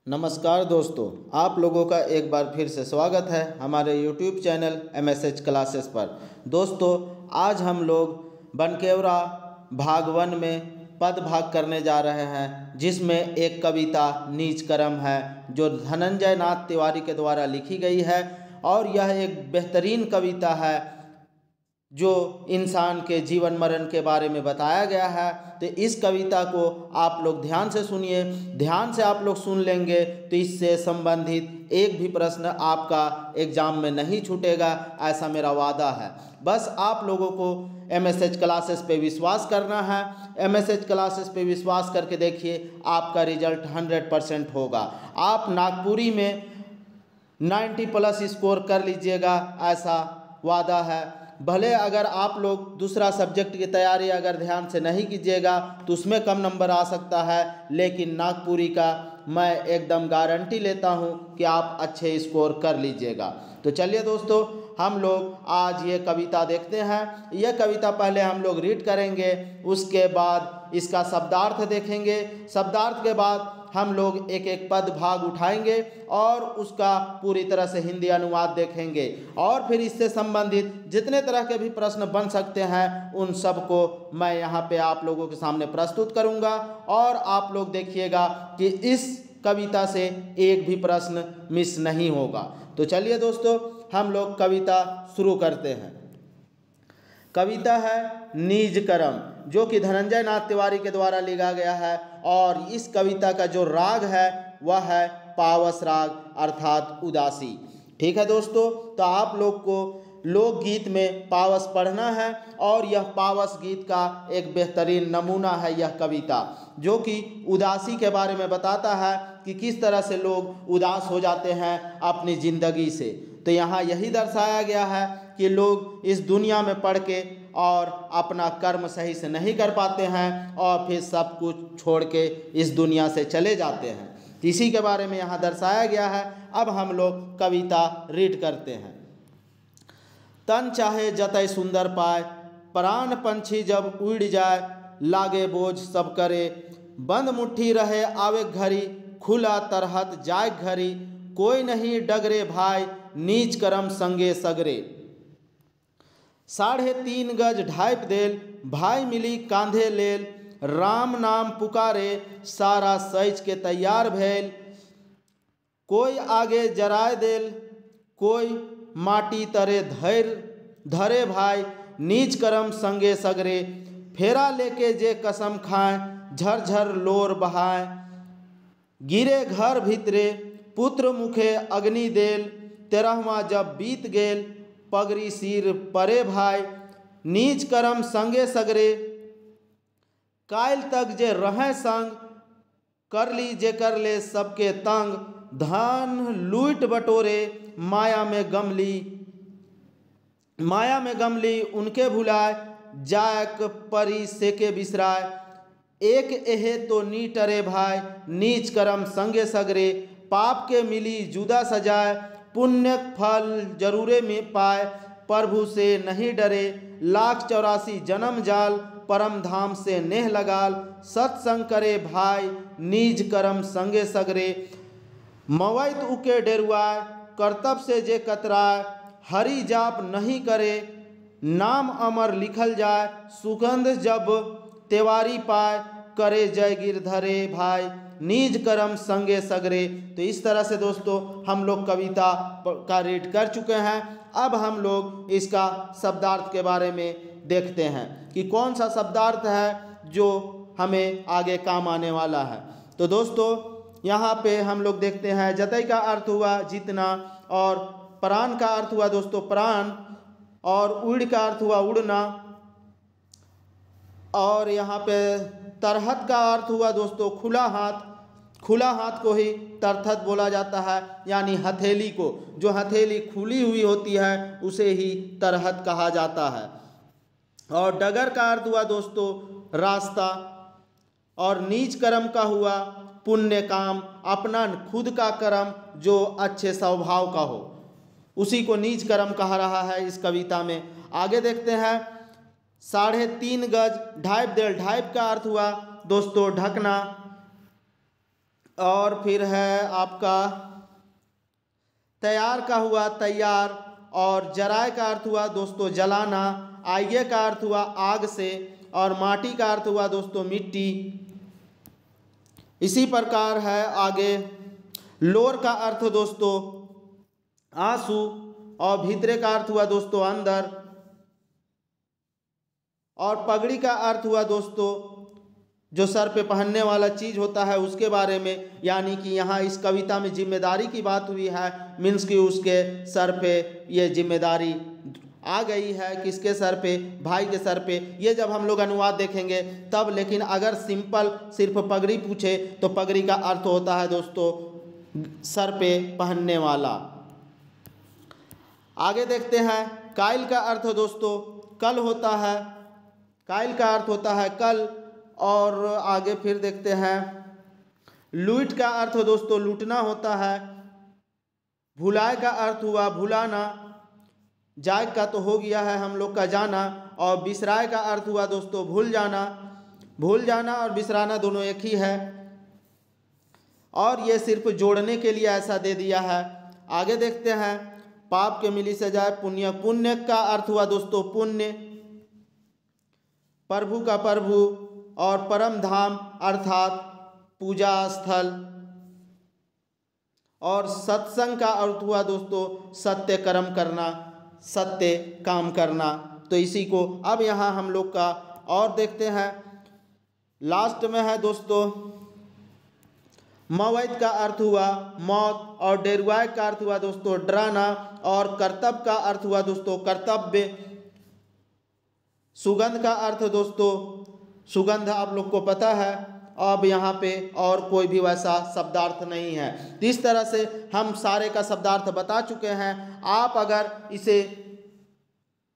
नमस्कार दोस्तों, आप लोगों का एक बार फिर से स्वागत है हमारे YouTube चैनल MSH क्लासेस पर। दोस्तों, आज हम लोग बनकेवरा भाग 1 में पद भाग करने जा रहे हैं, जिसमें एक कविता नीच कर्म है जो धनंजय नाथ तिवारी के द्वारा लिखी गई है। और यह एक बेहतरीन कविता है जो इंसान के जीवन मरण के बारे में बताया गया है। तो इस कविता को आप लोग ध्यान से सुनिए। ध्यान से आप लोग सुन लेंगे तो इससे संबंधित एक भी प्रश्न आपका एग्जाम में नहीं छूटेगा, ऐसा मेरा वादा है। बस आप लोगों को MSH क्लासेस पे विश्वास करना है। MSH क्लासेस पे विश्वास करके देखिए, आपका रिजल्ट 100% होगा। आप नागपुरी में 90+ स्कोर कर लीजिएगा, ऐसा वादा है। भले अगर आप लोग दूसरा सब्जेक्ट की तैयारी अगर ध्यान से नहीं कीजिएगा तो उसमें कम नंबर आ सकता है, लेकिन नागपुरी का मैं एकदम गारंटी लेता हूं कि आप अच्छे स्कोर कर लीजिएगा। तो चलिए दोस्तों, हम लोग आज ये कविता देखते हैं। यह कविता पहले हम लोग रीड करेंगे, उसके बाद इसका शब्दार्थ देखेंगे। शब्दार्थ के बाद हम लोग एक एक पद भाग उठाएंगे और उसका पूरी तरह से हिंदी अनुवाद देखेंगे। और फिर इससे संबंधित जितने तरह के भी प्रश्न बन सकते हैं उन सब को मैं यहाँ पे आप लोगों के सामने प्रस्तुत करूँगा। और आप लोग देखिएगा कि इस कविता से एक भी प्रश्न मिस नहीं होगा। तो चलिए दोस्तों, हम लोग कविता शुरू करते हैं। कविता है नीच कर्म, जो कि धनंजय नाथ तिवारी के द्वारा लिखा गया है। और इस कविता का जो राग है वह है पावस राग, अर्थात उदासी। ठीक है दोस्तों, तो आप लोग को लोकगीत में पावस पढ़ना है और यह पावस गीत का एक बेहतरीन नमूना है यह कविता, जो कि उदासी के बारे में बताता है कि किस तरह से लोग उदास हो जाते हैं अपनी ज़िंदगी से। तो यहाँ यही दर्शाया गया है कि लोग इस दुनिया में पढ़ के और अपना कर्म सही से नहीं कर पाते हैं और फिर सब कुछ छोड़ के इस दुनिया से चले जाते हैं। इसी के बारे में यहाँ दर्शाया गया है। अब हम लोग कविता रीड करते हैं। तन चाहे जतय सुंदर पाए, प्राण पंछी जब उड़ जाए, लागे बोझ सब करे, बंद मुट्ठी रहे आवे घड़ी, खुला तरहत जाए घड़ी, कोई नहीं डगरे भाई, नीच कर्म संगे सगरे। 3.5 गज ढाइप देल, भाई मिली कांधे लेल, राम नाम पुकारे, सारा सच के तैयार भेल, कोई आगे जराय देल, कोई माटी तरे धरे भाई, नीच कर्म संगे सगरे, फेरा लेके जे कसम खाए, झरझर लोर बहाए, गिरे घर भीतरे, पुत्र मुखे अग्नि देल, 13वां जब बीत गेल, पगड़ी सिर परे भाई, नीच कर्म संगे सगरे, कायल तक जे रहें संग, कर ली जे कर ले सबके तंग, धन लूट बटोरे, माया में गमली उनके भुलाए, जायक परी सेके बिसराय, एक एहे तो नीटरे भाई, नीच कर्म संगे सगरे, पाप के मिली जुदा सजाए, पुण्य फल जरूरे में पाए, प्रभु से नहीं डरे, 184 जन्म जाल, परम धाम से नेह लगाल, सत्संग करे भाई, नीच कर्म संगे सगरे, मवैत उके डेरुआए, कर्तव्य से जे कतराए, हरि जाप नहीं करे, नाम अमर लिखल जाए, सुगंध जब तेवारी पाए, करे जय गिरधरे भाई, नीच कर्म संगे सगरे। तो इस तरह से दोस्तों हम लोग कविता का रीड कर चुके हैं। अब हम लोग इसका शब्दार्थ के बारे में देखते हैं कि कौन सा शब्दार्थ है जो हमें आगे काम आने वाला है। तो दोस्तों यहाँ पे हम लोग देखते हैं, जतई का अर्थ हुआ जीतना, और प्राण का अर्थ हुआ दोस्तों प्राण, और उड़ का अर्थ हुआ उड़ना, और यहाँ पे तरहत का अर्थ हुआ दोस्तों खुला हाथ। खुला हाथ को ही तरहत बोला जाता है, यानी हथेली को, जो हथेली खुली हुई होती है उसे ही तरहत कहा जाता है। और डगर का अर्थ हुआ दोस्तों रास्ता, और नीच कर्म का हुआ पुण्य काम, अपना खुद का कर्म जो अच्छे स्वभाव का हो उसी को नीच कर्म कहा रहा है इस कविता में। आगे देखते हैं, 3.5 गज ढाइप देल, ढाइप का अर्थ हुआ दोस्तों ढकना, और फिर है आपका तैयार का हुआ तैयार, और जराए का अर्थ हुआ दोस्तों जलाना, आइये का अर्थ हुआ आग से, और माटी का अर्थ हुआ दोस्तों मिट्टी। इसी प्रकार है आगे लोर का अर्थ दोस्तों आंसू, और भीतरे का अर्थ हुआ दोस्तों अंदर, और पगड़ी का अर्थ हुआ दोस्तों जो सर पे पहनने वाला चीज़ होता है उसके बारे में, यानी कि यहाँ इस कविता में जिम्मेदारी की बात हुई है, मीन्स कि उसके सर पे ये जिम्मेदारी आ गई है। किसके सर पे? भाई के सर पे। ये जब हम लोग अनुवाद देखेंगे तब, लेकिन अगर सिंपल सिर्फ पगड़ी पूछे तो पगड़ी का अर्थ होता है दोस्तों सर पे पहनने वाला। आगे देखते हैं कायल का अर्थ दोस्तों कल होता है, कायल का अर्थ होता है कल। और आगे फिर देखते हैं लूट का अर्थ दोस्तों लूटना होता है, भुलाए का अर्थ हुआ भुलाना, जाग का तो हो गया है हम लोग का जाना, और बिसराए का अर्थ हुआ दोस्तों भूल जाना। भूल जाना और बिसराना दोनों एक ही है, और ये सिर्फ जोड़ने के लिए ऐसा दे दिया है। आगे देखते हैं पाप के मिली सजाए पुण्य, पुण्य का अर्थ हुआ दोस्तों पुण्य, प्रभु का प्रभु, और परम धाम अर्थात पूजा स्थल, और सत्संग का अर्थ हुआ दोस्तों सत्य कर्म करना, सत्य काम करना। तो इसी को अब यहाँ हम लोग का और देखते हैं। लास्ट में है दोस्तों मवैत का अर्थ हुआ मौत, और डेरुआय का अर्थ हुआ दोस्तों डराना, और कर्तव्य का अर्थ हुआ दोस्तों कर्तव्य। सुगंध का अर्थ दोस्तों सुगंध आप लोग को पता है, अब यहाँ पे और कोई भी वैसा शब्दार्थ नहीं है। तो इस तरह से हम सारे का शब्दार्थ बता चुके हैं। आप अगर इसे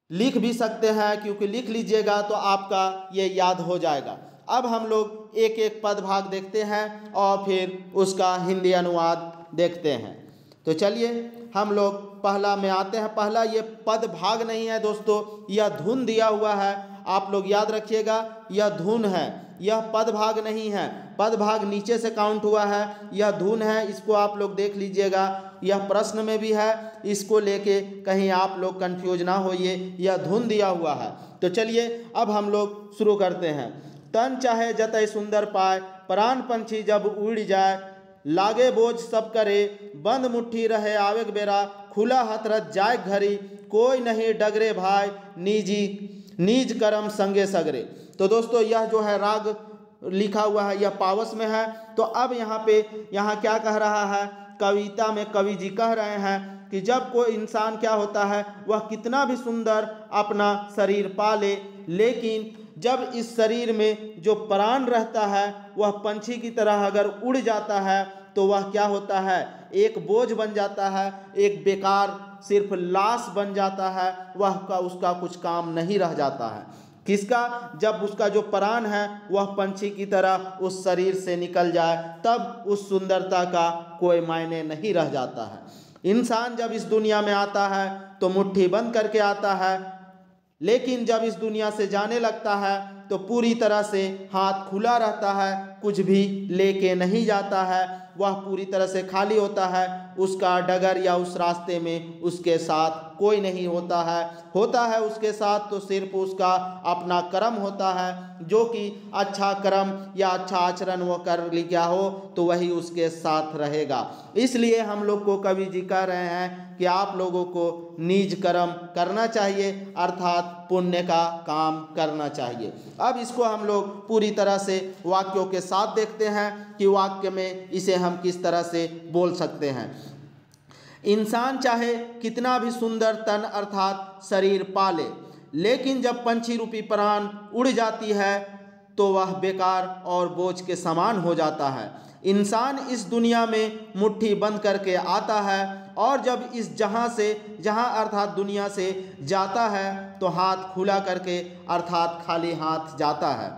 लिख भी सकते हैं, क्योंकि लिख लीजिएगा तो आपका ये याद हो जाएगा। अब हम लोग एक एक पद भाग देखते हैं और फिर उसका हिंदी अनुवाद देखते हैं। तो चलिए हम लोग पहला में आते हैं। पहला ये पद भाग नहीं है दोस्तों, यह धुन दिया हुआ है, आप लोग याद रखिएगा यह धुन है, यह पद भाग नहीं है। पद भाग नीचे से काउंट हुआ है, यह धुन है, इसको आप लोग देख लीजिएगा। यह प्रश्न में भी है, इसको लेके कहीं आप लोग कंफ्यूज ना होइए, यह धुन दिया हुआ है। तो चलिए अब हम लोग शुरू करते हैं। तन चाहे जतय सुंदर पाए, प्राण पंछी जब उड़ जाए, लागे बोझ सब करे, बंद मुट्ठी रहे आवेग बेरा, खुला हथरत जाए घरी, कोई नहीं डगरे भाई, नीज करम संगे सगरे। तो दोस्तों यह जो है राग लिखा हुआ है यह पावस में है। तो अब यहाँ क्या कह रहा है, कविता में कवि जी कह रहे हैं कि जब कोई इंसान क्या होता है, वह कितना भी सुंदर अपना शरीर पाले, लेकिन जब इस शरीर में जो प्राण रहता है वह पंछी की तरह अगर उड़ जाता है तो वह क्या होता है, एक बोझ बन जाता है, एक बेकार सिर्फ लाश बन जाता है, उसका कुछ काम नहीं रह जाता है। किसका? जब उसका जो प्राण है वह पंछी की तरह उस शरीर से निकल जाए, तब उस सुंदरता का कोई मायने नहीं रह जाता है। इंसान जब इस दुनिया में आता है तो मुट्ठी बंद करके आता है, लेकिन जब इस दुनिया से जाने लगता है तो पूरी तरह से हाथ खुला रहता है, कुछ भी लेके नहीं जाता है, वह पूरी तरह से खाली होता है। उसका डगर या उस रास्ते में उसके साथ कोई नहीं होता है उसके साथ तो सिर्फ उसका अपना कर्म होता है, जो कि अच्छा कर्म या अच्छा आचरण वो कर लिया हो तो वही उसके साथ रहेगा। इसलिए हम लोग को कवि जी कह रहे हैं कि आप लोगों को निज कर्म करना चाहिए, अर्थात पुण्य का काम करना चाहिए। अब इसको हम लोग पूरी तरह से वाक्यों के साथ देखते हैं कि वाक्य में इसे हम किस तरह से बोल सकते हैं। इंसान चाहे कितना भी सुंदर तन अर्थात शरीर पाले, लेकिन जब पंछी रूपी प्राण उड़ जाती है तो वह बेकार और बोझ के समान हो जाता है। इंसान इस दुनिया में मुट्ठी बंद करके आता है, और जब इस जहाँ अर्थात दुनिया से जाता है तो हाथ खुला करके अर्थात खाली हाथ जाता है।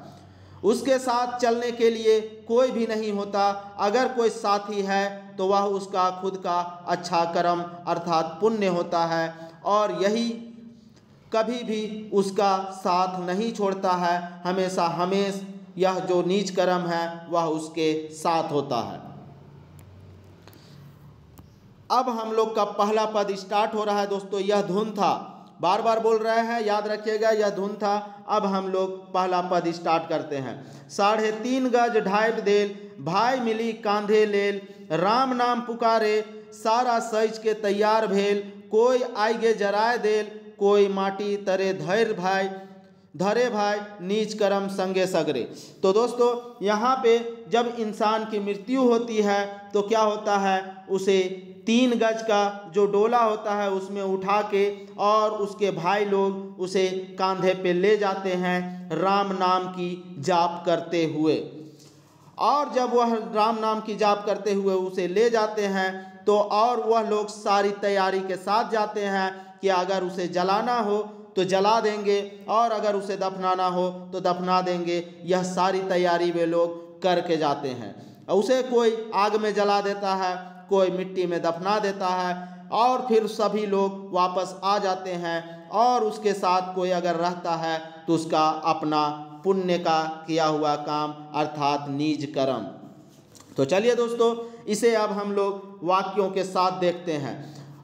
उसके साथ चलने के लिए कोई भी नहीं होता। अगर कोई साथी है तो वह उसका खुद का अच्छा कर्म अर्थात पुण्य होता है, और यही कभी भी उसका साथ नहीं छोड़ता है। हमेशा यह जो नीच कर्म है वह उसके साथ होता है। अब हम लोग का पहला पद स्टार्ट हो रहा है दोस्तों। यह धुन था, बार बार बोल रहे हैं, याद रखिएगा, यह धुन था। अब हम लोग पहला पद स्टार्ट करते हैं। 3.5 गज ढाइप देल, भाई मिली कांधे लेल, राम नाम पुकारे, सारा सज के तैयार भेल, कोई आगे जराए देल, कोई माटी तरे धरे भाई नीच करम संगे सगरे। तो दोस्तों यहाँ पे जब इंसान की मृत्यु होती है तो क्या होता है, उसे 3 गज का जो डोला होता है उसमें उठा के और उसके भाई लोग उसे कांधे पे ले जाते हैं राम नाम की जाप करते हुए। और जब वह राम नाम की जाप करते हुए उसे ले जाते हैं तो और वह लोग सारी तैयारी के साथ जाते हैं कि अगर उसे जलाना हो तो जला देंगे और अगर उसे दफनाना हो तो दफना देंगे। यह सारी तैयारी वे लोग करके जाते हैं। उसे कोई आग में जला देता है, कोई मिट्टी में दफना देता है और फिर सभी लोग वापस आ जाते हैं। और उसके साथ कोई अगर रहता है तो उसका अपना पुण्य का किया हुआ काम अर्थात निज कर्म। तो चलिए दोस्तों, इसे अब हम लोग वाक्यों के साथ देखते हैं।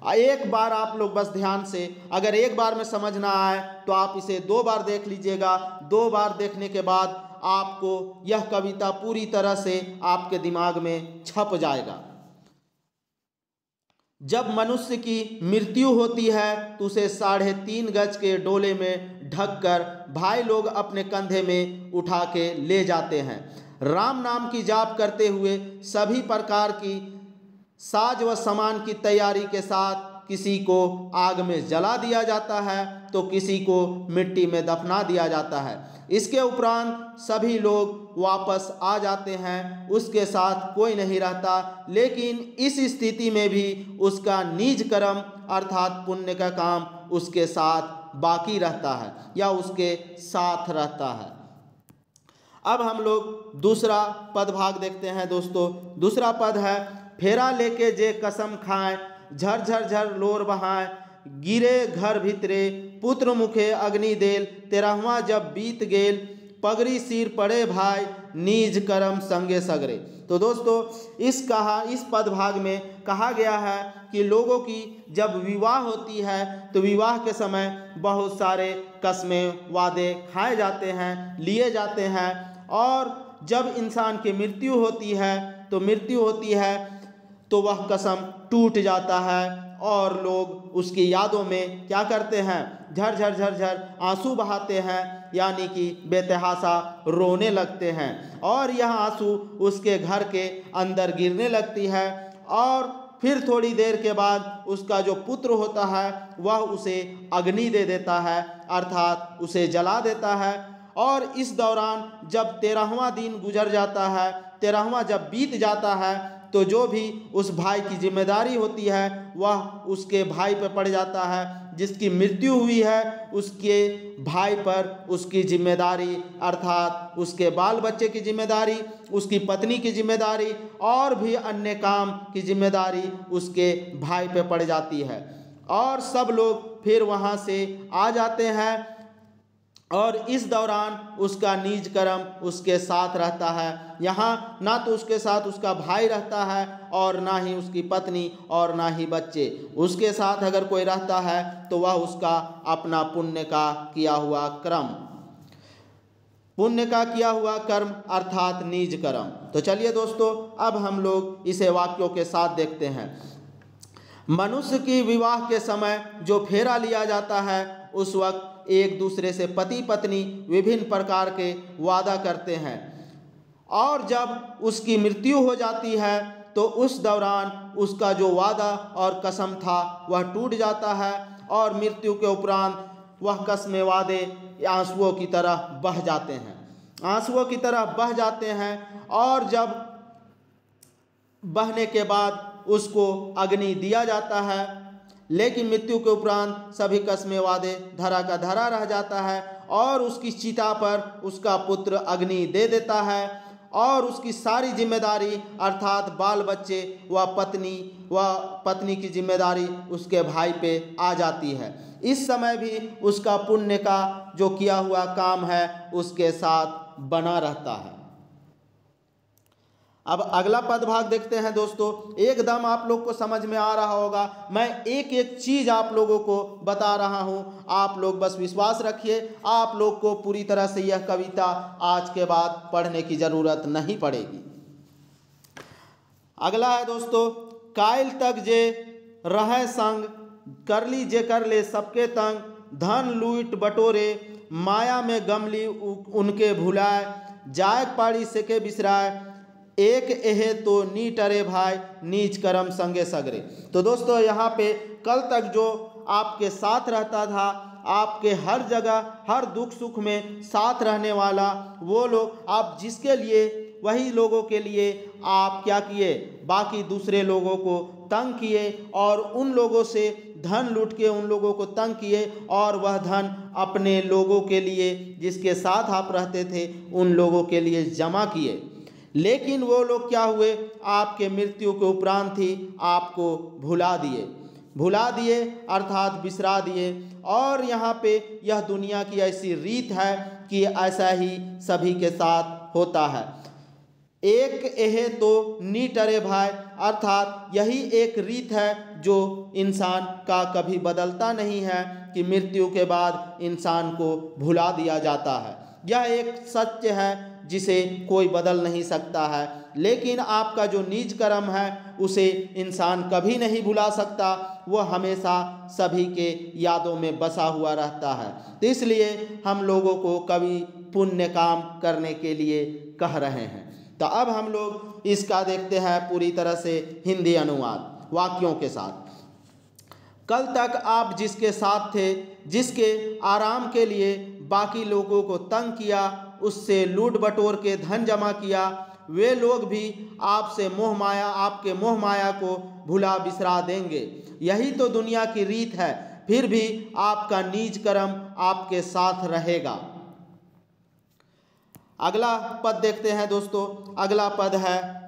एक बार आप लोग बस ध्यान से, अगर एक बार में समझ ना आए तो आप इसे 2 बार देख लीजिएगा। 2 बार देखने के बाद आपको यह कविता पूरी तरह से आपके दिमाग में छप जाएगा। जब मनुष्य की मृत्यु होती है तो उसे 3.5 गज के डोले में ढककर भाई लोग अपने कंधे में उठा के ले जाते हैं। राम नाम की जाप करते हुए सभी प्रकार की साज व सामान की तैयारी के साथ किसी को आग में जला दिया जाता है तो किसी को मिट्टी में दफना दिया जाता है। इसके उपरांत सभी लोग वापस आ जाते हैं, उसके साथ कोई नहीं रहता। लेकिन इस स्थिति में भी उसका निज कर्म अर्थात पुण्य का काम उसके साथ बाकी रहता है या उसके साथ रहता है। अब हम लोग दूसरा पदभाग देखते हैं दोस्तों। दूसरा पद है, फेरा लेके जे कसम खाए, झर झर झर लोर बहाए, गिरे घर भीतरे, पुत्र मुखे अग्नि देल, 13वां जब बीत गेल, पगड़ी सिर पड़े भाई, निज कर्म संगे सगरे। तो दोस्तों इस पदभाग में कहा गया है कि लोगों की जब विवाह होती है तो विवाह के समय बहुत सारे कस्में वादे खाए जाते हैं, लिए जाते हैं। और जब इंसान की मृत्यु होती है तो वह कसम टूट जाता है और लोग उसकी यादों में क्या करते हैं, झर झर झर झर आंसू बहाते हैं, यानी कि बेतहाशा रोने लगते हैं। और यह आंसू उसके घर के अंदर गिरने लगती है और फिर थोड़ी देर के बाद उसका जो पुत्र होता है वह उसे अग्नि दे देता है अर्थात उसे जला देता है। और इस दौरान जब 13वां दिन गुजर जाता है, 13वां जब बीत जाता है तो जो भी उस भाई की जिम्मेदारी होती है वह उसके भाई पर पड़ जाता है। जिसकी मृत्यु हुई है उसके भाई पर उसकी जिम्मेदारी अर्थात उसके बाल बच्चे की जिम्मेदारी, उसकी पत्नी की जिम्मेदारी और भी अन्य काम की जिम्मेदारी उसके भाई पर पड़ जाती है। और सब लोग फिर वहाँ से आ जाते हैं और इस दौरान उसका निज कर्म उसके साथ रहता है। यहाँ ना तो उसके साथ उसका भाई रहता है और ना ही उसकी पत्नी और ना ही बच्चे। उसके साथ अगर कोई रहता है तो वह उसका अपना पुण्य का किया हुआ कर्म अर्थात निज कर्म। तो चलिए दोस्तों, अब हम लोग इसे वाक्यों के साथ देखते हैं। मनुष्य की विवाह के समय जो फेरा लिया जाता है उस वक्त एक दूसरे से पति पत्नी विभिन्न प्रकार के वादा करते हैं और जब उसकी मृत्यु हो जाती है तो उस दौरान उसका जो वादा और कसम था वह टूट जाता है और मृत्यु के उपरांत वह कसमें वादे आंसुओं की तरह बह जाते हैं और जब बहने के बाद उसको अग्नि दिया जाता है। लेकिन मृत्यु के उपरांत सभी कसमें वादे धरा का धरा रह जाता है और उसकी चिता पर उसका पुत्र अग्नि दे देता है और उसकी सारी जिम्मेदारी अर्थात बाल बच्चे व पत्नी की जिम्मेदारी उसके भाई पे आ जाती है। इस समय भी उसका पुण्य का जो किया हुआ काम है उसके साथ बना रहता है। अब अगला पदभाग देखते हैं दोस्तों। एकदम आप लोग को समझ में आ रहा होगा, मैं एक एक चीज़ आप लोगों को बता रहा हूँ, आप लोग बस विश्वास रखिए, आप लोग को पूरी तरह से यह कविता आज के बाद पढ़ने की ज़रूरत नहीं पड़ेगी। अगला है दोस्तों, कायल तक जे रहे संग, कर ली जे कर ले सबके तंग, धन लूट बटोरे माया में गमली उनके भुलाए, जाय पाड़ी से के बिसराए, एक एहे तो नी टरे भाई, नीच करम संगे सगरे। तो दोस्तों यहाँ पे कल तक जो आपके साथ रहता था, आपके हर जगह हर दुख सुख में साथ रहने वाला वो लोग, आप जिसके लिए वही लोगों के लिए आप क्या किए, बाकी दूसरे लोगों को तंग किए और उन लोगों से धन लूट के उन लोगों को तंग किए, और वह धन अपने लोगों के लिए जिसके साथ आप रहते थे उन लोगों के लिए जमा किए। लेकिन वो लोग क्या हुए, आपके मृत्यु के उपरांत ही आपको भुला दिए अर्थात बिसरा दिए। और यहाँ पे यह दुनिया की ऐसी रीत है कि ऐसा ही सभी के साथ होता है। एक एहे तो नी टरे भाई, अर्थात यही एक रीत है जो इंसान का कभी बदलता नहीं है कि मृत्यु के बाद इंसान को भुला दिया जाता है। यह एक सत्य है जिसे कोई बदल नहीं सकता है, लेकिन आपका जो नीच कर्म है उसे इंसान कभी नहीं भुला सकता, वह हमेशा सभी के यादों में बसा हुआ रहता है। तो इसलिए हम लोगों को कभी पुण्य काम करने के लिए कह रहे हैं। तो अब हम लोग इसका देखते हैं पूरी तरह से हिंदी अनुवाद वाक्यों के साथ। कल तक आप जिसके साथ थे, जिसके आराम के लिए बाकी लोगों को तंग किया, उससे लूट बटोर के धन जमा किया, वे लोग भी आपके मोह माया को भुला बिसरा देंगे। यही तो दुनिया की रीत है, फिर भी आपका नीच कर्म आपके साथ रहेगा। अगला पद देखते हैं दोस्तों। अगला पद है,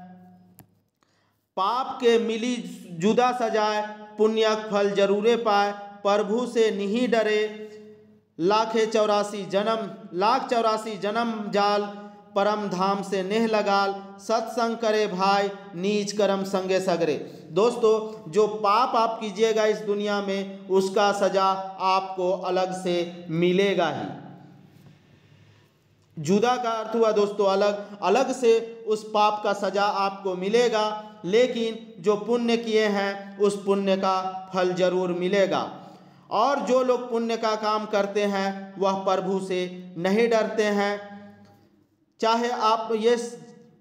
पाप के मिली जुदा सजाए, पुण्य फल जरूरे पाए, प्रभु से नहीं डरे, लाख 84 जन्म जाल, परम धाम से नेह लगाल, सत्संग करे भाई, नीच कर्म संगे सगरे। दोस्तों जो पाप आप कीजिएगा इस दुनिया में, उसका सजा आपको अलग से मिलेगा ही। जुदा का अर्थ हुआ दोस्तों अलग से उस पाप का सजा आपको मिलेगा, लेकिन जो पुण्य किए हैं उस पुण्य का फल जरूर मिलेगा। और जो लोग पुण्य का काम करते हैं वह प्रभु से नहीं डरते हैं, चाहे आप ये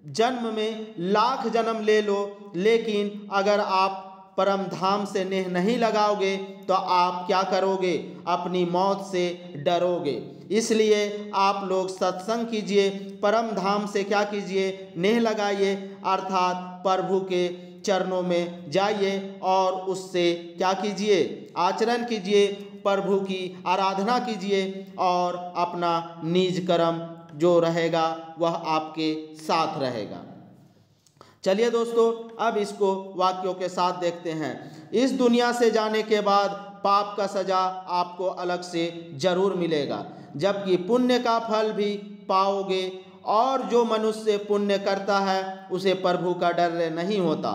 जन्म में लाख जन्म ले लो, लेकिन अगर आप परम धाम से नेह नहीं लगाओगे तो आप क्या करोगे, अपनी मौत से डरोगे। इसलिए आप लोग सत्संग कीजिए, परम धाम से क्या कीजिए, नेह लगाइए, अर्थात प्रभु के चरणों में जाइए और उससे क्या कीजिए, आचरण कीजिए, प्रभु की आराधना कीजिए और अपना निज कर्म जो रहेगा वह आपके साथ रहेगा। चलिए दोस्तों अब इसको वाक्यों के साथ देखते हैं। इस दुनिया से जाने के बाद पाप का सजा आपको अलग से जरूर मिलेगा, जबकि पुण्य का फल भी पाओगे। और जो मनुष्य पुण्य करता है उसे प्रभु का डर नहीं होता।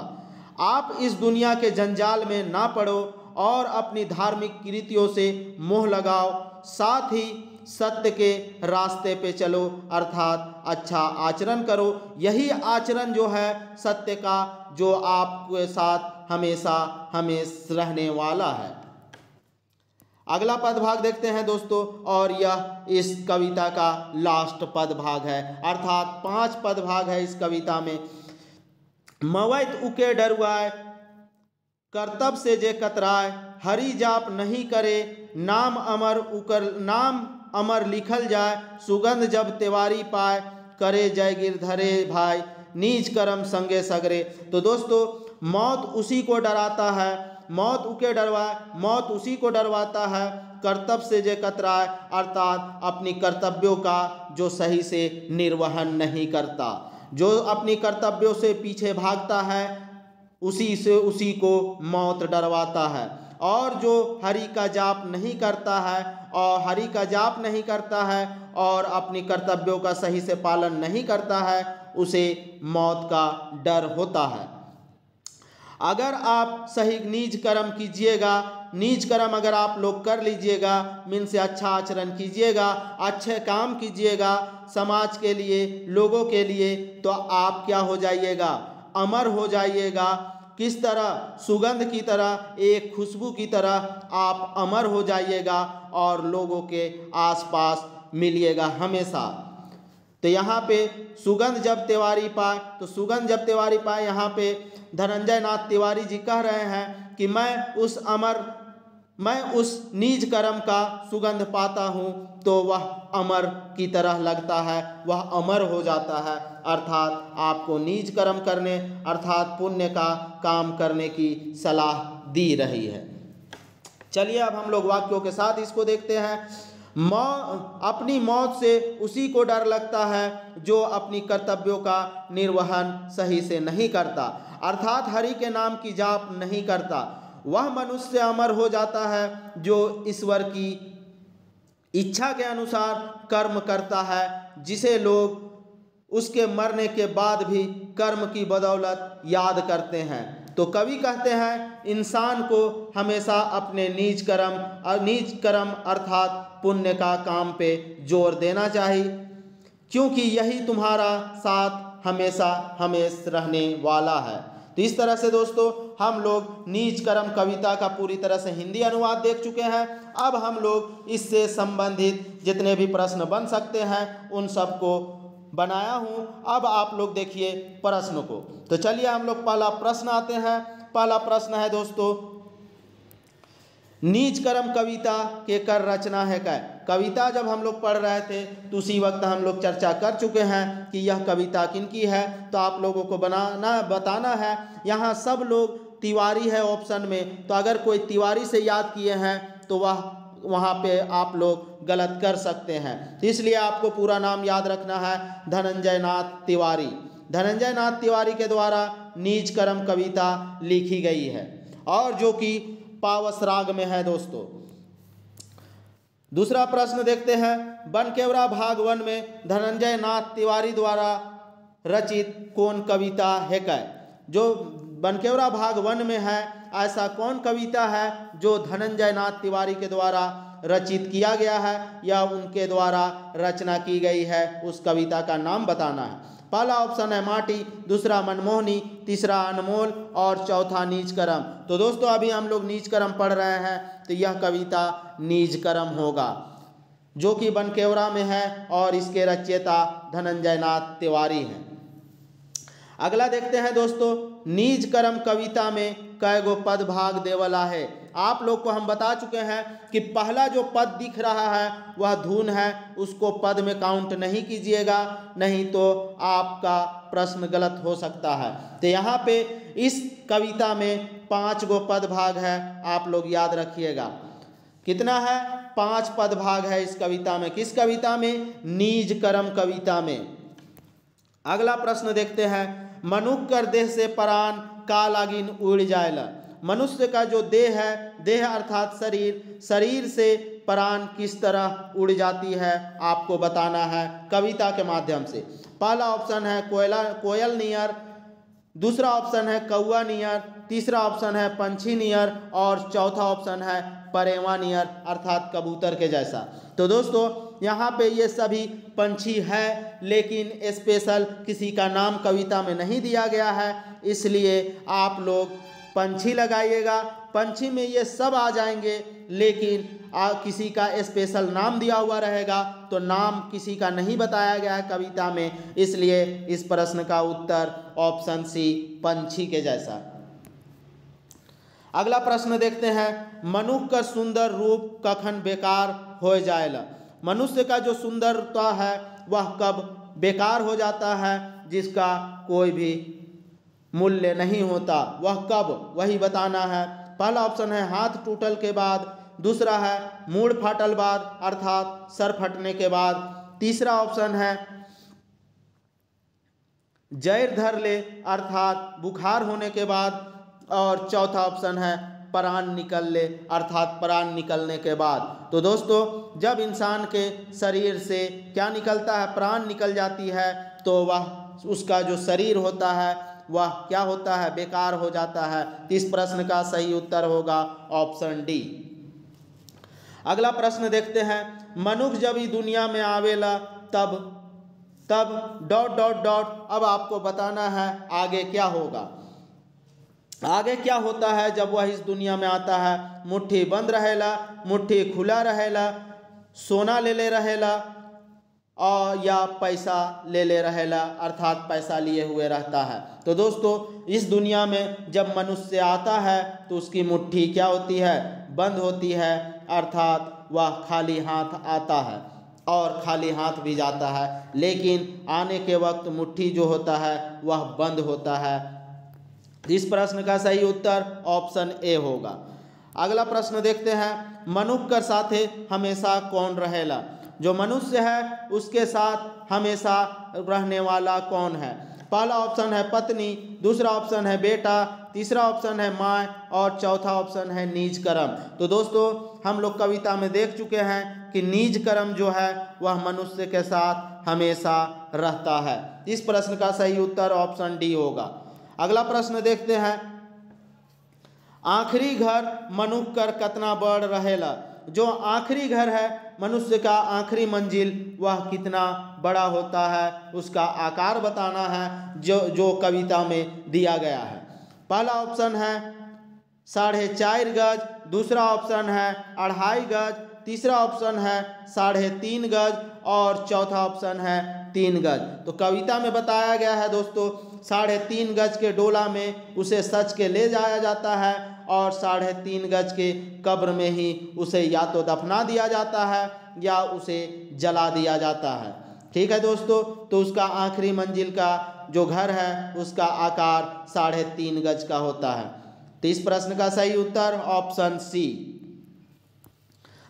आप इस दुनिया के जंजाल में ना पड़ो और अपनी धार्मिक कृतियों से मोह लगाओ, साथ ही सत्य के रास्ते पे चलो, अर्थात अच्छा आचरण करो। यही आचरण जो है सत्य का, जो आपके साथ हमेशा रहने वाला है। अगला पद भाग देखते हैं दोस्तों, और यह इस कविता का लास्ट पद भाग है, अर्थात 5 पद भाग है इस कविता में। मवैत उके डरुआए, कर्तव्य से जे कतराए, हरि जाप नहीं करे, नाम अमर लिखल जाए, सुगंध जब तिवारी पाए, करे जय गिरधरे भाई, नीच कर्म संगे सगरे। तो दोस्तों मौत उसी को डराता है, मौत उके डरवाए, मौत उसी को डरवाता है, कर्तव्य से जे कतराए, अर्थात अपनी कर्तव्यों का जो सही से निर्वहन नहीं करता, जो अपनी कर्तव्यों से पीछे भागता है, उसी को मौत डरवाता है। और जो हरि का जाप नहीं करता है और अपनी कर्तव्यों का सही से पालन नहीं करता है, उसे मौत का डर होता है। अगर आप सही नीच कर्म कीजिएगा, नीच कर्म अगर आप लोग कर लीजिएगा, मीन से अच्छा आचरण कीजिएगा, अच्छे काम कीजिएगा समाज के लिए, लोगों के लिए, तो आप क्या हो जाइएगा, अमर हो जाइएगा। किस तरह, सुगंध की तरह, एक खुशबू की तरह आप अमर हो जाइएगा और लोगों के आसपास मिलिएगा हमेशा। तो यहाँ पे सुगंध जब तिवारी पाए, तो सुगंध जब तिवारी पाए, यहाँ पे धनंजय नाथ तिवारी जी कह रहे हैं कि मैं उस नीच कर्म का सुगंध पाता हूँ तो वह अमर की तरह लगता है, वह अमर हो जाता है। अर्थात आपको नीच कर्म करने अर्थात पुण्य का काम करने की सलाह दी रही है। चलिए अब हम लोग वाक्यों के साथ इसको देखते हैं। अपनी मौत से उसी को डर लगता है जो अपनी कर्तव्यों का निर्वहन सही से नहीं करता, अर्थात हरि के नाम की जाप नहीं करता। वह मनुष्य अमर हो जाता है जो ईश्वर की इच्छा के अनुसार कर्म करता है, जिसे लोग उसके मरने के बाद भी कर्म की बदौलत याद करते हैं। तो कवि कहते हैं इंसान को हमेशा अपने नीच कर्म अर्थात पुण्य का काम पे जोर देना चाहिए, क्योंकि यही तुम्हारा साथ हमेशा रहने वाला है। तो इस तरह से दोस्तों हम लोग नीच कर्म कविता का पूरी तरह से हिंदी अनुवाद देख चुके हैं। अब हम लोग इससे संबंधित जितने भी प्रश्न बन सकते हैं उन सबको बनाया हूँ। अब आप लोग देखिए प्रश्न को। तो चलिए हम लोग पहला प्रश्न आते हैं। पहला प्रश्न है दोस्तों, नीच कर्म कविता के कर रचना है क्या। कविता जब हम लोग पढ़ रहे थे तो उसी वक्त हम लोग चर्चा कर चुके हैं कि यह कविता किनकी है। तो आप लोगों को बताना है। यहाँ सब लोग तिवारी है ऑप्शन में, तो अगर कोई तिवारी से याद किए हैं तो वहाँ पे आप लोग गलत कर सकते हैं। तो इसलिए आपको पूरा नाम याद रखना है, धनंजय नाथ तिवारी। धनंजय नाथ तिवारी के द्वारा नीच कर्म कविता लिखी गई है और जो कि पावस राग में है दोस्तों। दूसरा प्रश्न देखते हैं, बनकेवरा भाग 1 में धनंजय नाथ तिवारी द्वारा रचित कौन कविता है क्या। जो बनकेवरा भाग 1 में है ऐसा कौन कविता है जो धनंजय नाथ तिवारी के द्वारा रचित किया गया है या उनके द्वारा रचना की गई है, उस कविता का नाम बताना है। पहला ऑप्शन है माटी, दूसरा मनमोहनी, तीसरा अनमोल और चौथा नीच कर्म। तो दोस्तों अभी हम लोग नीच कर्म पढ़ रहे हैं, तो यह कविता नीच कर्म होगा जो कि बनकेवरा में है और इसके रचयिता धनंजय नाथ तिवारी हैं। अगला देखते हैं दोस्तों, नीच कर्म कविता में कै गो पद भाग देवला है। आप लोग को हम बता चुके हैं कि पहला जो पद दिख रहा है वह धुन है, उसको पद में काउंट नहीं कीजिएगा, नहीं तो आपका प्रश्न गलत हो सकता है। तो यहाँ पे इस कविता में 5 गो पद भाग है, आप लोग याद रखिएगा। कितना है? 5 पद भाग है इस कविता में। किस कविता में? नीच कर्म कविता में। अगला प्रश्न देखते हैं, मनुख कर देह से परान का लागिन उड़ जाएला। मनुष्य का जो देह है, देह अर्थात शरीर से प्राण किस तरह उड़ जाती है आपको बताना है कविता के माध्यम से। पहला ऑप्शन है कोयल नियर, दूसरा ऑप्शन है कौआ नियर, तीसरा ऑप्शन है पंछी नियर और चौथा ऑप्शन है परेवा नियर अर्थात कबूतर के जैसा। तो दोस्तों यहाँ पे ये सभी पंछी है, लेकिन स्पेशल किसी का नाम कविता में नहीं दिया गया है, इसलिए आप लोग पंछी लगाइएगा। पंछी में ये सब आ जाएंगे, लेकिन किसी का स्पेशल नाम दिया हुआ रहेगा, तो नाम किसी का नहीं बताया गया है कविता में, इसलिए इस प्रश्न का उत्तर ऑप्शन सी पंछी के जैसा। अगला प्रश्न देखते हैं, मनुष्य का सुंदर रूप कखन बेकार हो जाएला। मनुष्य का जो सुंदरता है वह कब बेकार हो जाता है, जिसका कोई भी मूल्य नहीं होता, वह कब, वही बताना है। पहला ऑप्शन है हाथ टूटल के बाद, दूसरा है मूड़ फाटल बाद अर्थात सर फटने के बाद, तीसरा ऑप्शन है जैर धर ले अर्थात बुखार होने के बाद, और चौथा ऑप्शन है प्राण निकल ले अर्थात प्राण निकलने के बाद। तो दोस्तों जब इंसान के शरीर से क्या निकलता है, प्राण निकल जाती है, तो वह उसका जो शरीर होता है वह क्या होता है, बेकार हो जाता है। इस प्रश्न का सही उत्तर होगा ऑप्शन डी। अगला प्रश्न देखते हैं, मनुष्य जब इस दुनिया में आवेला तब डॉट डॉट डॉट। अब आपको बताना है आगे क्या होगा। आगे क्या होता है जब वह इस दुनिया में आता है? मुट्ठी बंद रहेला, मुट्ठी खुला रहेला, सोना ले ले रहेला और या पैसा ले ले रहेला, अर्थात पैसा लिए हुए रहता है। तो दोस्तों इस दुनिया में जब मनुष्य आता है तो उसकी मुट्ठी क्या होती है? बंद होती है, अर्थात वह खाली हाथ आता है और खाली हाथ भी जाता है। लेकिन आने के वक्त मुट्ठी जो होता है वह बंद होता है। इस प्रश्न का सही उत्तर ऑप्शन ए होगा। अगला प्रश्न देखते हैं, मनुष्य के साथे हमेशा कौन रहेला? जो मनुष्य है उसके साथ हमेशा रहने वाला कौन है? पहला ऑप्शन है पत्नी, दूसरा ऑप्शन है बेटा, तीसरा ऑप्शन है माँ और चौथा ऑप्शन है निज कर्म। तो दोस्तों हम लोग कविता में देख चुके हैं कि निज कर्म जो है वह मनुष्य के साथ हमेशा रहता है। इस प्रश्न का सही उत्तर ऑप्शन डी होगा। अगला प्रश्न देखते हैं, आखिरी घर मनुष्य कर कितना बड़ रहेला? जो आखिरी घर है मनुष्य का आखिरी मंजिल वह कितना बड़ा होता है, उसका आकार बताना है जो कविता में दिया गया है। पहला ऑप्शन है 4.5 गज, दूसरा ऑप्शन है 2.5 गज, तीसरा ऑप्शन है 3.5 गज और चौथा ऑप्शन है 3 गज। तो कविता में बताया गया है दोस्तों 3.5 गज के डोला में उसे सच के ले जाया जाता है और 3.5 गज के कब्र में ही उसे या तो दफना दिया जाता है या उसे जला दिया जाता है। ठीक है दोस्तों, तो उसका आखिरी मंजिल का जो घर है उसका आकार 3.5 गज का होता है। तो इस प्रश्न का सही उत्तर ऑप्शन सी।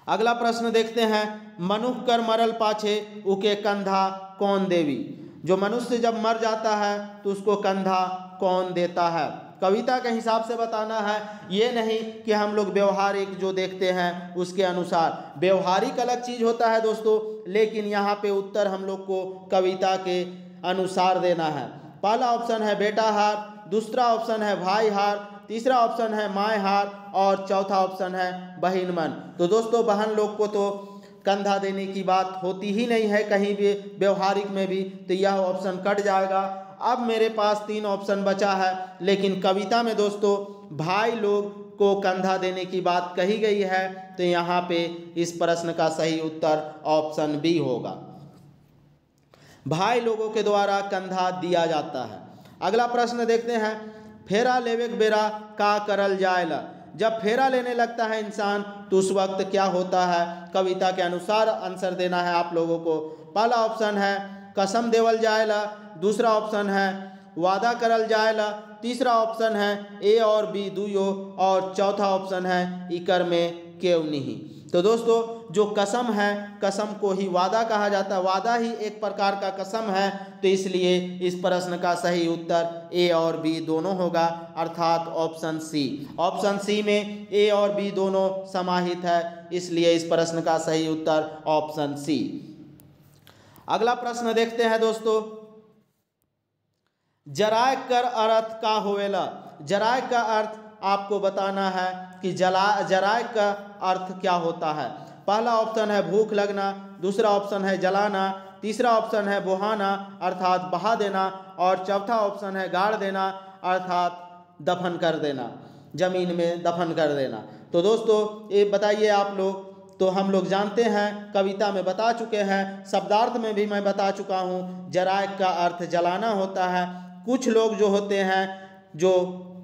अगला प्रश्न देखते हैं, मनुष्य कर मरल पाछे उके कंधा कौन देवी? जो मनुष्य जब मर जाता है तो उसको कंधा कौन देता है? कविता के हिसाब से बताना है, ये नहीं कि हम लोग व्यवहारिक जो देखते हैं उसके अनुसार। व्यवहारिक अलग चीज़ होता है दोस्तों, लेकिन यहाँ पे उत्तर हम लोग को कविता के अनुसार देना है। पहला ऑप्शन है बेटा हार, दूसरा ऑप्शन है भाई हार, तीसरा ऑप्शन है माँ हार और चौथा ऑप्शन है बहिन मन। तो दोस्तों बहन लोग को तो कंधा देने की बात होती ही नहीं है कहीं भी व्यवहारिक में भी, तो यह ऑप्शन कट जाएगा। अब मेरे पास 3 ऑप्शन बचा है, लेकिन कविता में दोस्तों भाई लोग को कंधा देने की बात कही गई है, तो यहाँ पे इस प्रश्न का सही उत्तर ऑप्शन बी होगा। भाई लोगों के द्वारा कंधा दिया जाता है। अगला प्रश्न देखते हैं, फेरा लेवे बेरा का करल जाएला? जब फेरा लेने लगता है इंसान तो उस वक्त क्या होता है? कविता के अनुसार आंसर देना है आप लोगों को। पहला ऑप्शन है कसम देवल जाएला, दूसरा ऑप्शन है वादा करल जाएला, तीसरा ऑप्शन है ए और बी दुयो और चौथा ऑप्शन है इकर में केव नहीं। तो दोस्तों जो कसम है, कसम को ही वादा कहा जाता है, वादा ही एक प्रकार का कसम है, तो इसलिए इस प्रश्न का सही उत्तर ए और बी दोनों होगा, अर्थात ऑप्शन सी। ऑप्शन सी में ए और बी दोनों समाहित है, इसलिए इस प्रश्न का सही उत्तर ऑप्शन सी। अगला प्रश्न देखते हैं दोस्तों, जराय कर अर्थ का होवेला? जराय का अर्थ आपको बताना है कि जराय का अर्थ क्या होता है। पहला ऑप्शन है भूख लगना, दूसरा ऑप्शन है जलाना, तीसरा ऑप्शन है बुहाना अर्थात बहा देना और चौथा ऑप्शन है गाड़ देना अर्थात दफन कर देना, जमीन में दफन कर देना। तो दोस्तों ये बताइए आप लोग, तो हम लोग जानते हैं, कविता में बता चुके हैं, शब्दार्थ में भी मैं बता चुका हूँ, जराय का अर्थ जलाना होता है। कुछ लोग जो होते हैं जो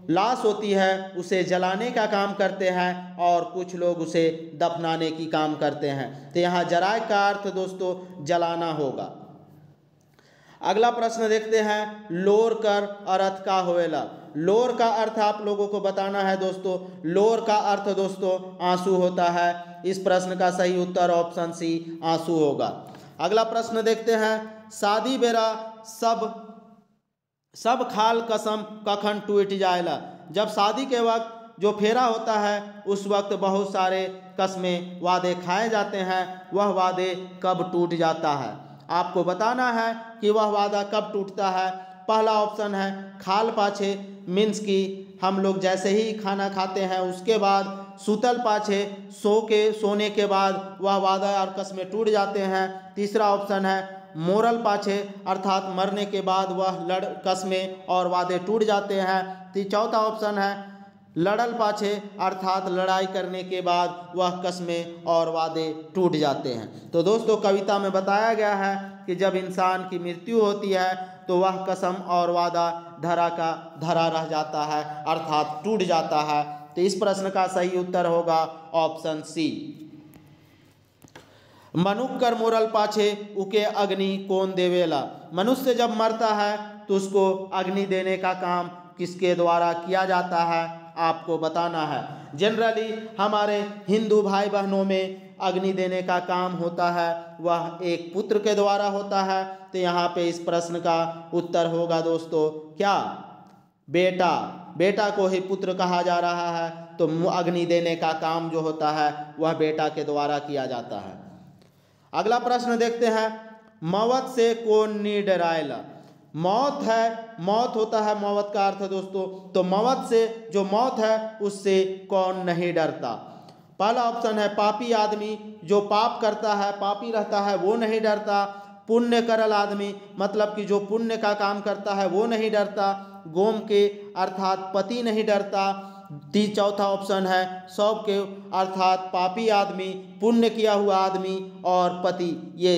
लाश होती है उसे जलाने का काम करते हैं और कुछ लोग उसे दफनाने की काम करते हैं, तो यहाँ जराय का अर्थ दोस्तों जलाना होगा। अगला प्रश्न देखते हैं, लोर कर अर्थ का होवेला? लोर का अर्थ आप लोगों को बताना है दोस्तों। लोर का अर्थ दोस्तों आंसू होता है। इस प्रश्न का सही उत्तर ऑप्शन सी आंसू होगा। अगला प्रश्न देखते हैं, शादी बेरा सब खाल कसम कखन टूट जाएला? जब शादी के वक्त जो फेरा होता है उस वक्त बहुत सारे कस्में वादे खाए जाते हैं, वह वादे कब टूट जाता है? आपको बताना है कि वह वादा कब टूटता है। पहला ऑप्शन है खाल पाछे, मीन्स कि हम लोग जैसे ही खाना खाते हैं उसके बाद, सूतल पाछे, सोने के बाद वह वादा और कस्में टूट जाते हैं। तीसरा ऑप्शन है मोरल पाछे, अर्थात मरने के बाद वह कस्में और वादे टूट जाते हैं। चौथा ऑप्शन है लड़ल पाछे, अर्थात लड़ाई करने के बाद वह कस्में और वादे टूट जाते हैं। तो दोस्तों कविता में बताया गया है कि जब इंसान की मृत्यु होती है तो वह कसम और वादा धरा का धरा रह जाता है, अर्थात टूट जाता है। तो इस प्रश्न का सही उत्तर होगा ऑप्शन सी। मनुख कर मोरल पाछे, उके अग्नि कौन देवेला। मनुष्य जब मरता है तो उसको अग्नि देने का काम किसके द्वारा किया जाता है, आपको बताना है। जनरली हमारे हिंदू भाई बहनों में अग्नि देने का काम होता है वह एक पुत्र के द्वारा होता है। तो यहाँ पे इस प्रश्न का उत्तर होगा दोस्तों क्या, बेटा। बेटा को ही पुत्र कहा जा रहा है, तो अग्नि देने का काम जो होता है वह बेटा के द्वारा किया जाता है। अगला प्रश्न देखते हैं, मौत से कौन नी डराएला। मौत है, मौत होता है, मौत का अर्थ दोस्तों, तो मौत से, जो मौत है उससे कौन नहीं डरता। पहला ऑप्शन है पापी आदमी, जो पाप करता है, पापी रहता है वो नहीं डरता। पुण्य करल आदमी, मतलब कि जो पुण्य का काम करता है वो नहीं डरता। गोम के, अर्थात पति नहीं डरता। चौथा ऑप्शन है सब के, अर्थात पापी आदमी, पुण्य किया हुआ आदमी और पति, ये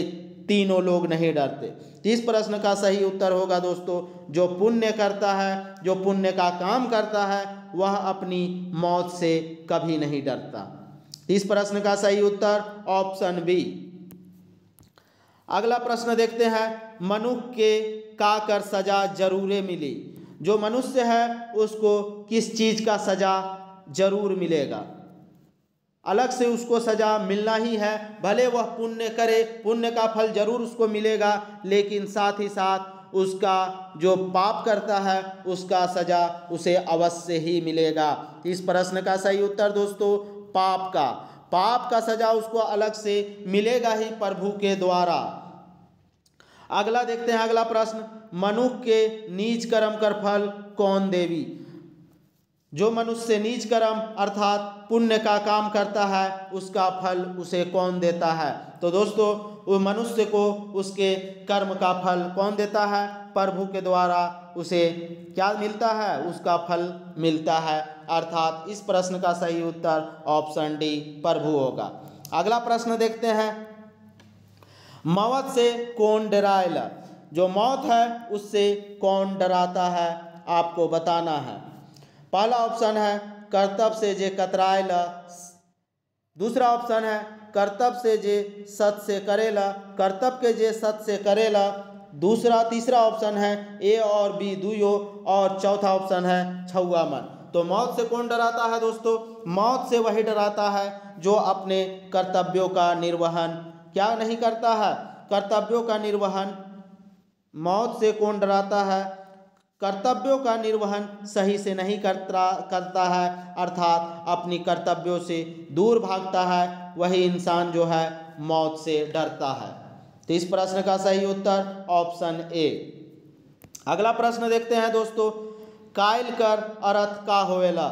तीनों लोग नहीं डरते। तो इस प्रश्न का सही उत्तर होगा दोस्तों जो पुण्य करता है, जो पुण्य का काम करता है वह अपनी मौत से कभी नहीं डरता। इस प्रश्न का सही उत्तर ऑप्शन बी। अगला प्रश्न देखते हैं, मनुष्य के का कर सजा जरूरे मिली। जो मनुष्य है उसको किस चीज का सजा जरूर मिलेगा, अलग से उसको सजा मिलना ही है। भले वह पुण्य करे, पुण्य का फल जरूर उसको मिलेगा, लेकिन साथ ही साथ उसका जो पाप करता है उसका सजा उसे अवश्य ही मिलेगा। इस प्रश्न का सही उत्तर दोस्तों पाप का सजा उसको अलग से मिलेगा ही प्रभु के द्वारा। अगला देखते हैं, अगला प्रश्न, मनुष्य के नीच कर्म कर फल कौन देवी। जो मनुष्य नीच कर्म अर्थात पुण्य का काम करता है उसका फल उसे कौन देता है। तो दोस्तों वो मनुष्य को उसके कर्म का फल कौन देता है, प्रभु के द्वारा उसे क्या मिलता है, उसका फल मिलता है। अर्थात इस प्रश्न का सही उत्तर ऑप्शन डी प्रभु होगा। अगला प्रश्न देखते हैं, मौत से कौन डराएला। जो मौत है उससे कौन डराता है, आपको बताना है। पहला ऑप्शन है कर्तव्य से जे कतराएला। दूसरा ऑप्शन है कर्तव्य से जे सत से करेला, कर्तव्य के जे सत से करेला। तीसरा ऑप्शन है ए और बी दुयो, और चौथा ऑप्शन है छुआ मन। तो मौत से कौन डराता है दोस्तों, मौत से वही डराता है जो अपने कर्तव्यों का निर्वहन क्या नहीं करता है, कर्तव्यों का निर्वहन। मौत से कौन डराता है, कर्तव्यों का निर्वहन सही से नहीं करता है, अर्थात अपनी कर्तव्यों से दूर भागता है, वही इंसान जो है मौत से डरता है। तो इस प्रश्न का सही उत्तर ऑप्शन ए। अगला प्रश्न देखते हैं दोस्तों, कायल कर अर्थ का होवेला।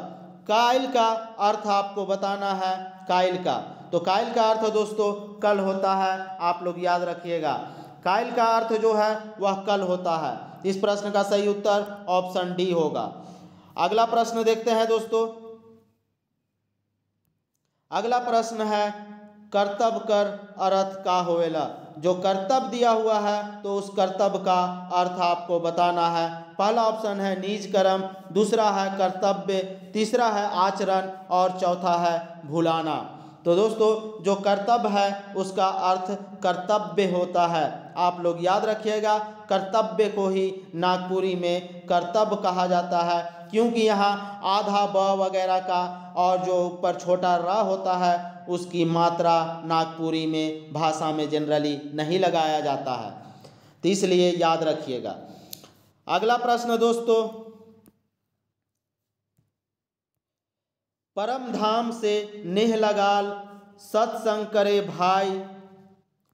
कायल का अर्थ आपको बताना है, कायल का। तो कायल का अर्थ दोस्तों कल होता है, आप लोग याद रखिएगा। कायल का अर्थ जो है वह कल होता है। इस प्रश्न का सही उत्तर ऑप्शन डी होगा। अगला प्रश्न देखते हैं दोस्तों, अगला प्रश्न है कर्तव्य कर अर्थ का होवेला। जो कर्तव्य दिया हुआ है तो उस कर्तव्य का अर्थ आपको बताना है। पहला ऑप्शन है निज कर्म, दूसरा है कर्तव्य, तीसरा है आचरण और चौथा है भुलाना। तो दोस्तों जो कर्तव्य है उसका अर्थ कर्तव्य होता है, आप लोग याद रखिएगा। कर्तव्य को ही नागपुरी में कर्तव्य कहा जाता है, क्योंकि यहाँ आधा ब वगैरह का और जो ऊपर छोटा र होता है उसकी मात्रा नागपुरी में भाषा में जनरली नहीं लगाया जाता है, तो इसलिए याद रखिएगा। अगला प्रश्न दोस्तों, परम धाम से नेह लगाल सत्संग करे भाई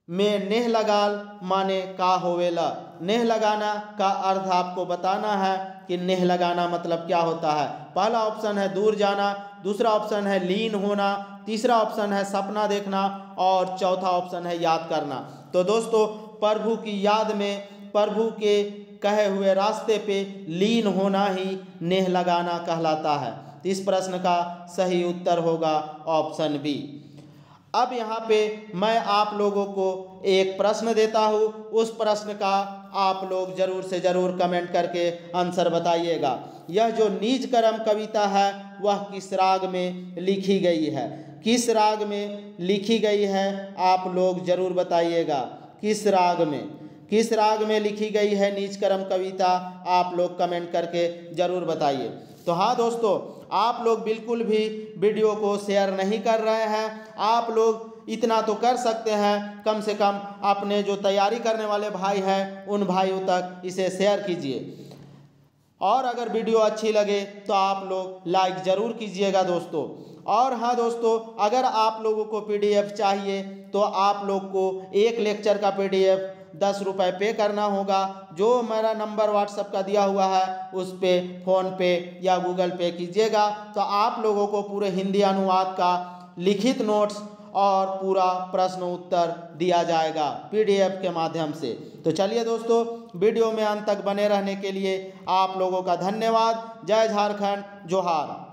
में नेह लगाल माने का होवेला। नेह लगाना का अर्थ आपको बताना है कि नेह लगाना मतलब क्या होता है। पहला ऑप्शन है दूर जाना, दूसरा ऑप्शन है लीन होना, तीसरा ऑप्शन है सपना देखना और चौथा ऑप्शन है याद करना। तो दोस्तों प्रभु की याद में, प्रभु के कहे हुए रास्ते पे लीन होना ही नेह लगाना कहलाता है। तो इस प्रश्न का सही उत्तर होगा ऑप्शन बी। अब यहाँ पे मैं आप लोगों को एक प्रश्न देता हूँ, उस प्रश्न का आप लोग जरूर से जरूर कमेंट करके आंसर बताइएगा। यह जो नीच कर्म कविता है वह किस राग में लिखी गई है? किस राग में लिखी गई है आप लोग जरूर बताइएगा। किस राग में लिखी गई है नीच कर्म कविता, आप लोग कमेंट करके जरूर बताइए। तो हाँ दोस्तों, आप लोग बिल्कुल भी वीडियो को शेयर नहीं कर रहे हैं। आप लोग इतना तो कर सकते हैं, कम से कम अपने जो तैयारी करने वाले भाई हैं उन भाइयों तक इसे शेयर कीजिए। और अगर वीडियो अच्छी लगे तो आप लोग लाइक ज़रूर कीजिएगा दोस्तों। और हाँ दोस्तों, अगर आप लोगों को PDF चाहिए तो आप लोग को एक लेक्चर का PDF 10 रुपये पे करना होगा। जो मेरा नंबर व्हाट्सएप का दिया हुआ है उस पर फ़ोनपे या गूगल पे कीजिएगा तो आप लोगों को पूरे हिंदी अनुवाद का लिखित नोट्स और पूरा प्रश्न उत्तर दिया जाएगा PDF के माध्यम से। तो चलिए दोस्तों, वीडियो में अंत तक बने रहने के लिए आप लोगों का धन्यवाद। जय झारखंड, जोहार।